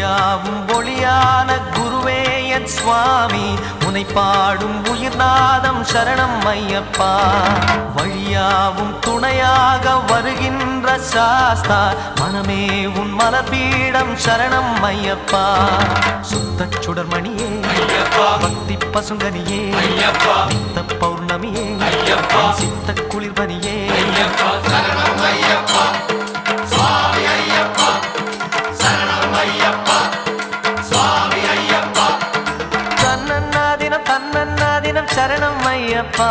ஒளியாவும் ஒளியான குருவே என் சுவாமி உனை பாடும் உயிர்நாதம் சரணம் ஐயப்பா வழியாவும் துணையாக வருகின்ற சாஸ்தா மனமே உன் மலபீடம் சரணம் ஐயப்பா சுத்த சுடர்மணியே பக்தி பசுங்கனியே நித்த பௌர்ணமியே சித்த குளிர்பனியே சரணம் ஐயப்பா சுவாமி ஐயப்பா சரணம் ஐயப்பா சுவாமி ஐயப்பா தன்னன்னாதினம் சரணம் ஐயப்பா